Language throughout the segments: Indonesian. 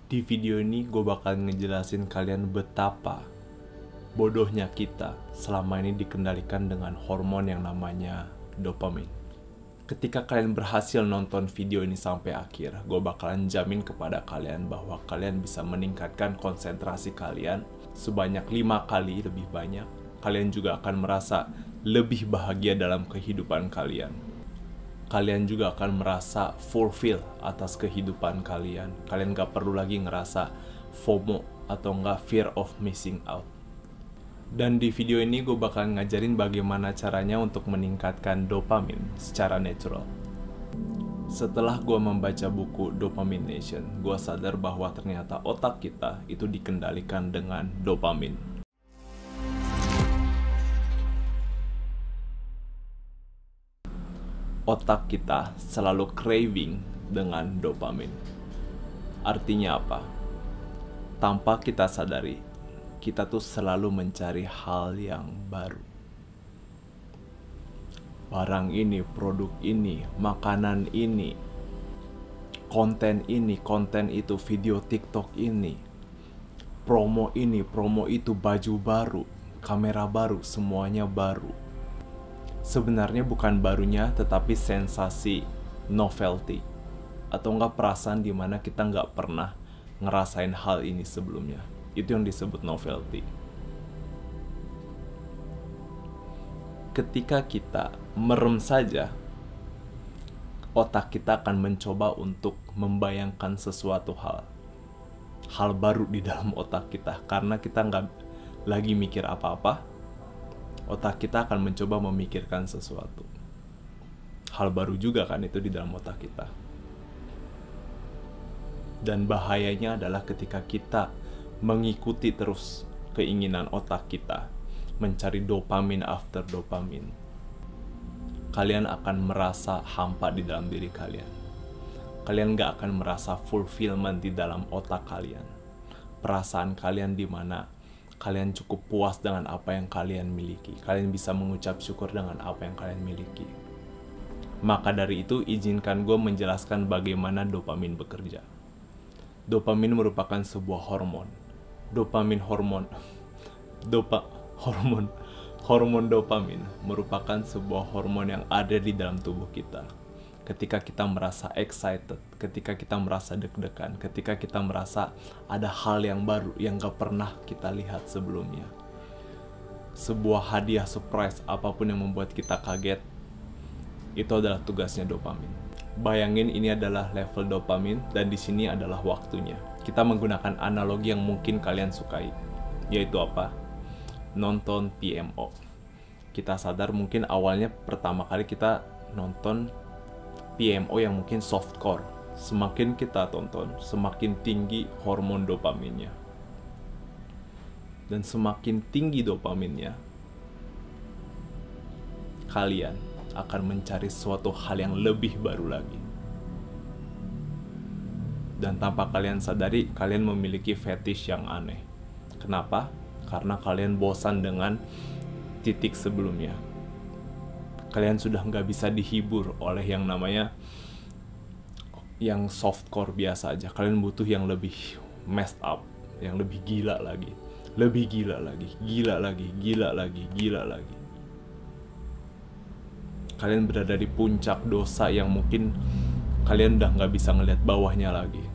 Di video ini gue bakal ngejelasin kalian betapa bodohnya kita selama ini dikendalikan dengan hormon yang namanya dopamin. Ketika kalian berhasil nonton video ini sampai akhir, gue bakalan jamin kepada kalian bahwa kalian bisa meningkatkan konsentrasi kalian sebanyak 5 kali lebih banyak. Kalian juga akan merasa lebih bahagia dalam kehidupan kalian. Kalian juga akan merasa fulfill atas kehidupan kalian. Kalian gak perlu lagi ngerasa FOMO atau nggak fear of missing out. Dan di video ini gue bakal ngajarin bagaimana caranya untuk meningkatkan dopamin secara natural. Setelah gue membaca buku Dopamine Nation, gue sadar bahwa ternyata otak kita itu dikendalikan dengan dopamin. Otak kita selalu craving dengan dopamin. Artinya apa? Tanpa kita sadari, kita tuh selalu mencari hal yang baru. Barang ini, produk ini, makanan ini, konten itu, video TikTok ini, promo ini, promo itu, baju baru, kamera baru, semuanya baru. Sebenarnya bukan barunya, tetapi sensasi novelty atau enggak perasaan dimana kita nggak pernah ngerasain hal ini sebelumnya. Itu yang disebut novelty. Ketika kita merem saja, otak kita akan mencoba untuk membayangkan sesuatu hal baru di dalam otak kita. Karena kita nggak lagi mikir apa-apa, otak kita akan mencoba memikirkan sesuatu. Hal baru juga kan itu di dalam otak kita. Dan bahayanya adalah ketika kita mengikuti terus keinginan otak kita, mencari dopamin after dopamin. Kalian akan merasa hampa di dalam diri kalian. Kalian gak akan merasa fulfillment di dalam otak kalian. Perasaan kalian di mana kalian cukup puas dengan apa yang kalian miliki. Kalian bisa mengucap syukur dengan apa yang kalian miliki. Maka dari itu, izinkan gue menjelaskan bagaimana dopamin bekerja. Dopamin merupakan sebuah hormon. Hormon dopamin merupakan sebuah hormon yang ada di dalam tubuh kita. Ketika kita merasa excited, ketika kita merasa deg-degan, ketika kita merasa ada hal yang baru yang gak pernah kita lihat sebelumnya. Sebuah hadiah surprise apapun yang membuat kita kaget, itu adalah tugasnya dopamin. Bayangin ini adalah level dopamin dan di sini adalah waktunya. Kita menggunakan analogi yang mungkin kalian sukai, yaitu apa? Nonton PMO. Kita sadar mungkin awalnya pertama kali kita nonton PMO yang mungkin softcore. Semakin kita tonton, semakin tinggi hormon dopaminnya. Dan semakin tinggi dopaminnya, kalian akan mencari suatu hal yang lebih baru lagi. Dan tanpa kalian sadari, kalian memiliki fetish yang aneh. Kenapa? Karena kalian bosan dengan titik sebelumnya. Kalian sudah nggak bisa dihibur oleh yang namanya yang softcore biasa aja. Kalian butuh yang lebih messed up, yang lebih gila lagi. Lebih gila lagi, gila lagi, gila lagi, gila lagi. Kalian berada di puncak dosa yang mungkin kalian udah nggak bisa ngeliat bawahnya lagi.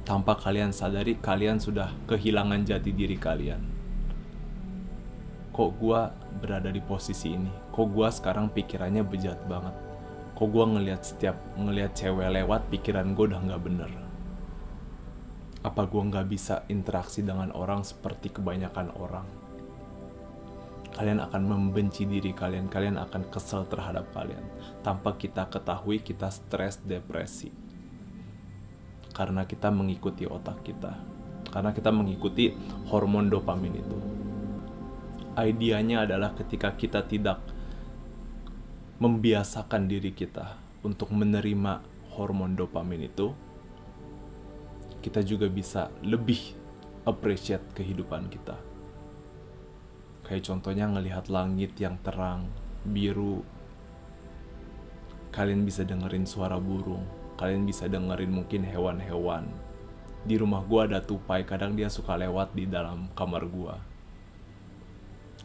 Tanpa kalian sadari, kalian sudah kehilangan jati diri kalian. Kok gua berada di posisi ini? Kok gua sekarang pikirannya bejat banget? Kok gua ngelihat cewek lewat, pikiran gua udah nggak bener? Apa gua nggak bisa interaksi dengan orang seperti kebanyakan orang? Kalian akan membenci diri kalian, kalian akan kesel terhadap kalian. Tanpa kita ketahui, kita stres, depresi. Karena kita mengikuti otak kita. Karena kita mengikuti hormon dopamin itu. Idenya adalah ketika kita tidak membiasakan diri kita untuk menerima hormon dopamin itu, kita juga bisa lebih appreciate kehidupan kita. Kayak contohnya ngelihat langit yang terang, biru. Kalian bisa dengerin suara burung. Kalian bisa dengerin mungkin hewan-hewan. Di rumah gua ada tupai, kadang dia suka lewat di dalam kamar gua.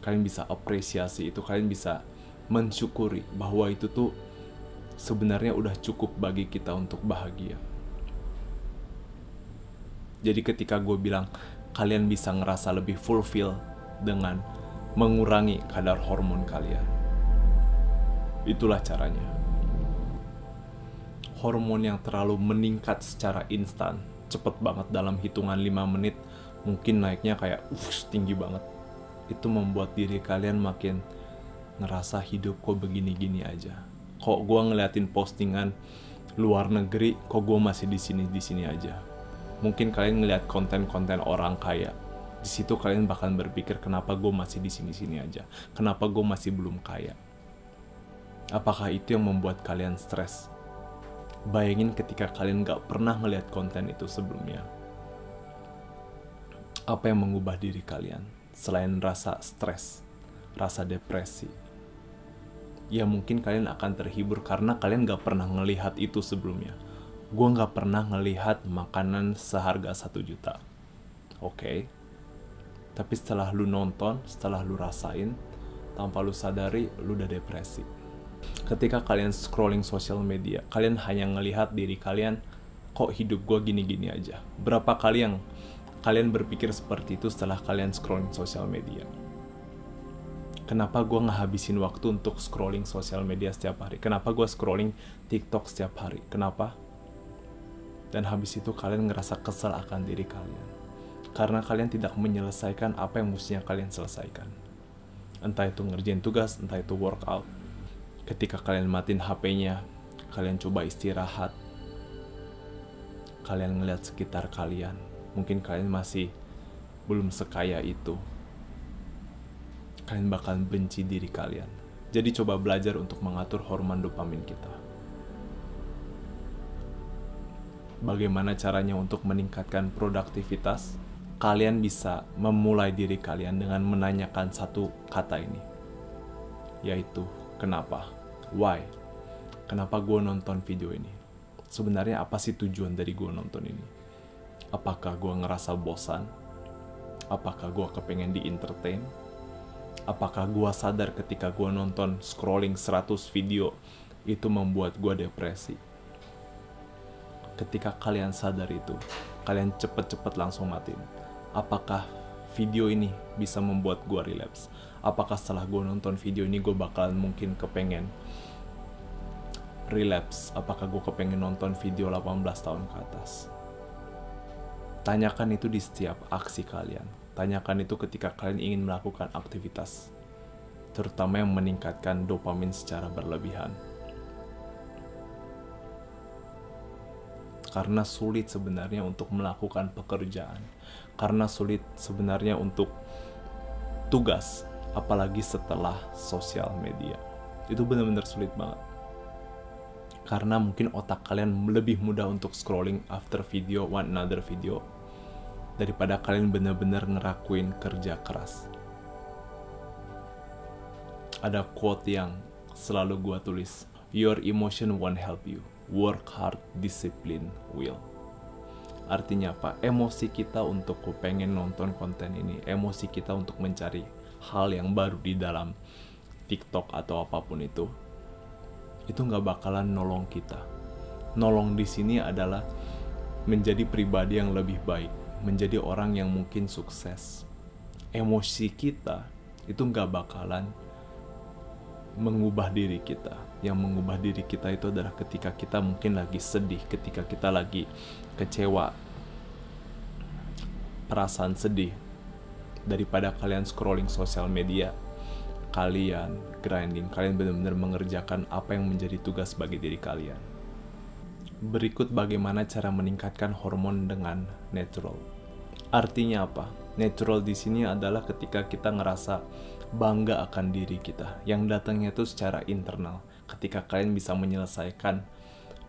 Kalian bisa apresiasi itu, kalian bisa mensyukuri bahwa itu tuh sebenarnya udah cukup bagi kita untuk bahagia. Jadi ketika gue bilang kalian bisa ngerasa lebih fulfill dengan mengurangi kadar hormon kalian, itulah caranya. Hormon yang terlalu meningkat secara instan, cepet banget dalam hitungan 5 menit, mungkin naiknya kayak tinggi banget. Itu membuat diri kalian makin ngerasa hidup kok begini-gini aja. Kok gue ngeliatin postingan luar negeri, kok gue masih di sini aja. Mungkin kalian ngeliat konten-konten orang kaya. Di situ kalian bakal berpikir kenapa gue masih di sini aja. Kenapa gue masih belum kaya. Apakah itu yang membuat kalian stres? Bayangin ketika kalian gak pernah ngeliat konten itu sebelumnya. Apa yang mengubah diri kalian? Selain rasa stres, rasa depresi. Ya mungkin kalian akan terhibur karena kalian gak pernah ngelihat itu sebelumnya. Gue gak pernah ngelihat makanan seharga 1 juta. Oke. Tapi setelah lu nonton, setelah lu rasain, tanpa lu sadari, lu udah depresi. Ketika kalian scrolling sosial media, kalian hanya ngelihat diri kalian, kok hidup gue gini-gini aja. Berapa kali yang kalian berpikir seperti itu setelah kalian scrolling sosial media? Kenapa gue ngehabisin waktu untuk scrolling sosial media setiap hari? Kenapa gue scrolling TikTok setiap hari? Kenapa? Dan habis itu kalian ngerasa kesal akan diri kalian. Karena kalian tidak menyelesaikan apa yang mestinya kalian selesaikan. Entah itu ngerjain tugas, entah itu workout. Ketika kalian matiin HP-nya, kalian coba istirahat. Kalian ngeliat sekitar kalian. Mungkin kalian masih belum sekaya itu. Kalian bakal benci diri kalian. Jadi coba belajar untuk mengatur hormon dopamin kita. Bagaimana caranya untuk meningkatkan produktivitas? Kalian bisa memulai diri kalian dengan menanyakan satu kata ini, yaitu kenapa? Why? Kenapa gue nonton video ini? Sebenarnya apa sih tujuan dari gue nonton ini? Apakah gue ngerasa bosan? Apakah gue kepengen di-entertain? Apakah gue sadar ketika gue nonton scrolling 100 video itu membuat gue depresi? Ketika kalian sadar itu, kalian cepet-cepet langsung matiin. Apakah video ini bisa membuat gue relapse? Apakah setelah gue nonton video ini gue bakalan mungkin kepengen relapse? Apakah gue kepengen nonton video 18 tahun ke atas? Tanyakan itu di setiap aksi kalian. Tanyakan itu ketika kalian ingin melakukan aktivitas, terutama yang meningkatkan dopamin secara berlebihan. Karena sulit sebenarnya untuk melakukan pekerjaan. Karena sulit sebenarnya untuk tugas, apalagi setelah sosial media. Itu benar-benar sulit banget. Karena mungkin otak kalian lebih mudah untuk scrolling after video, one another video, daripada kalian benar-benar ngerakuin kerja keras. Ada quote yang selalu gua tulis, "Your emotion won't help you. Work hard, discipline will." Artinya apa? Emosi kita untuk pengen nonton konten ini, emosi kita untuk mencari hal yang baru di dalam TikTok atau apapun itu nggak bakalan nolong kita. Nolong di sini adalah menjadi pribadi yang lebih baik, menjadi orang yang mungkin sukses. Emosi kita itu nggak bakalan mengubah diri kita. Yang mengubah diri kita itu adalah ketika kita mungkin lagi sedih, ketika kita lagi kecewa, perasaan sedih. Daripada kalian scrolling sosial media, kalian grinding, kalian benar-benar mengerjakan apa yang menjadi tugas bagi diri kalian. Berikut bagaimana cara meningkatkan hormon dengan natural. Artinya apa? Natural di sini adalah ketika kita ngerasa bangga akan diri kita, yang datangnya itu secara internal. Ketika kalian bisa menyelesaikan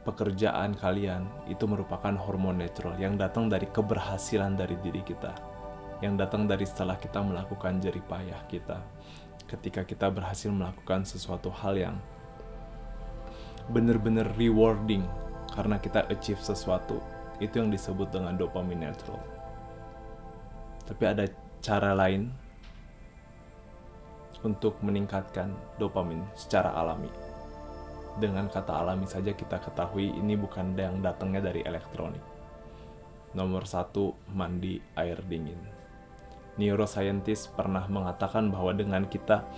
pekerjaan kalian, itu merupakan hormon natural yang datang dari keberhasilan dari diri kita, yang datang dari setelah kita melakukan jerih payah kita, ketika kita berhasil melakukan sesuatu hal yang benar-benar rewarding karena kita achieve sesuatu. Itu yang disebut dengan dopamine natural. Tapi ada cara lain untuk meningkatkan dopamin secara alami. Dengan kata alami saja kita ketahui ini bukan yang datangnya dari elektronik. Nomor 1, mandi air dingin. Neuroscientist pernah mengatakan bahwa dengan kita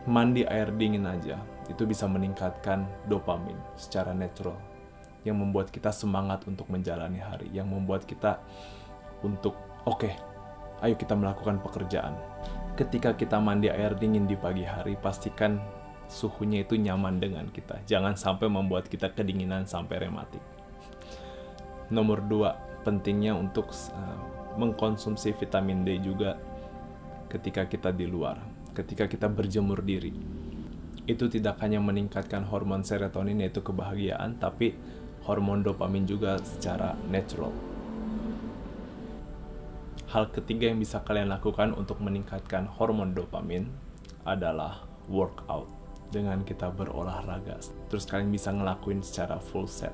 mandi air dingin aja, itu bisa meningkatkan dopamin secara natural, yang membuat kita semangat untuk menjalani hari, yang membuat kita untuk oke, ayo kita melakukan pekerjaan. Ketika kita mandi air dingin di pagi hari, pastikan suhunya itu nyaman dengan kita. Jangan sampai membuat kita kedinginan sampai rematik. Nomor 2, pentingnya untuk mengkonsumsi vitamin D juga ketika kita di luar, ketika kita berjemur diri. Itu tidak hanya meningkatkan hormon serotonin yaitu kebahagiaan, tapi hormon dopamin juga secara natural. Hal ketiga yang bisa kalian lakukan untuk meningkatkan hormon dopamin adalah workout. Dengan kita berolahraga, terus kalian bisa ngelakuin secara full set.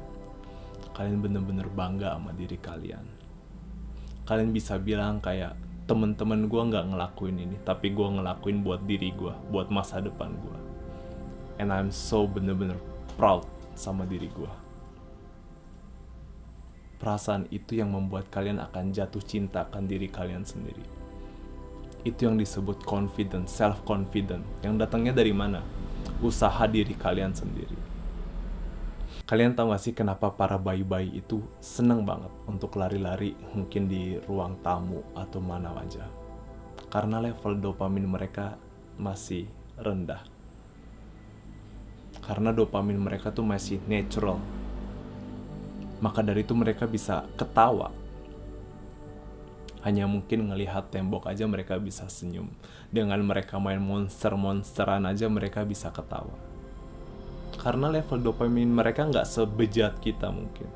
Kalian bener-bener bangga sama diri kalian. Kalian bisa bilang kayak, temen-temen gue nggak ngelakuin ini, tapi gue ngelakuin buat diri gue, buat masa depan gue. And I'm so bener-bener proud sama diri gue. Perasaan itu yang membuat kalian akan jatuh cinta akan diri kalian sendiri. Itu yang disebut confident, self-confident. Yang datangnya dari mana? Usaha diri kalian sendiri. Kalian tahu gak sih kenapa para bayi-bayi itu seneng banget untuk lari-lari mungkin di ruang tamu atau mana aja? Karena level dopamin mereka masih rendah. Karena dopamin mereka tuh masih natural. Maka dari itu mereka bisa ketawa. Hanya mungkin ngelihat tembok aja mereka bisa senyum. Dengan mereka main monster-monsteran aja mereka bisa ketawa. Karena level dopamin mereka nggak sebejat kita mungkin.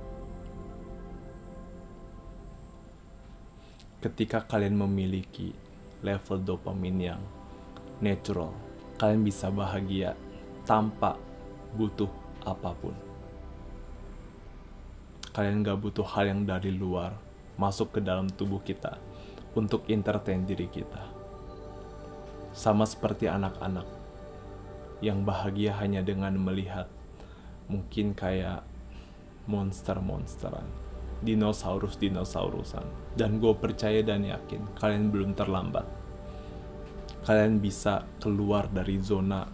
Ketika kalian memiliki level dopamin yang natural, kalian bisa bahagia tanpa butuh apapun. Kalian nggak butuh hal yang dari luar masuk ke dalam tubuh kita untuk entertain diri kita. Sama seperti anak-anak yang bahagia hanya dengan melihat mungkin kayak monster-monsteran, dinosaurus-dinosaurusan. Dan gue percaya dan yakin kalian belum terlambat. Kalian bisa keluar dari zona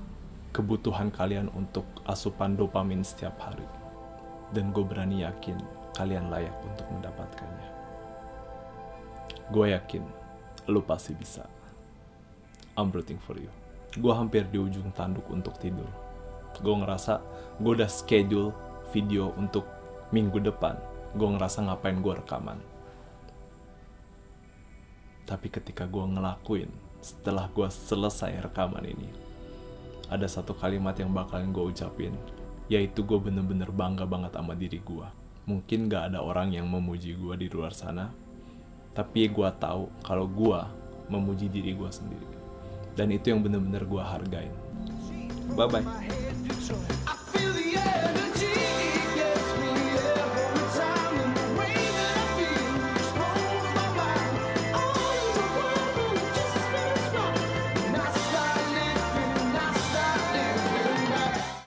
kebutuhan kalian untuk asupan dopamin setiap hari. Dan gue berani yakin kalian layak untuk mendapatkannya. Gue yakin lu pasti bisa. I'm rooting for you. Gue hampir di ujung tanduk untuk tidur. Gue ngerasa gue udah schedule video untuk minggu depan. Gue ngerasa ngapain gue rekaman. Tapi ketika gue ngelakuin, setelah gue selesai rekaman ini, ada satu kalimat yang bakalan gue ucapin, yaitu gue bener-bener bangga banget sama diri gue. Mungkin gak ada orang yang memuji gue di luar sana, tapi gue tahu kalau gue memuji diri gue sendiri. Dan itu yang bener-bener gue hargain. Bye-bye.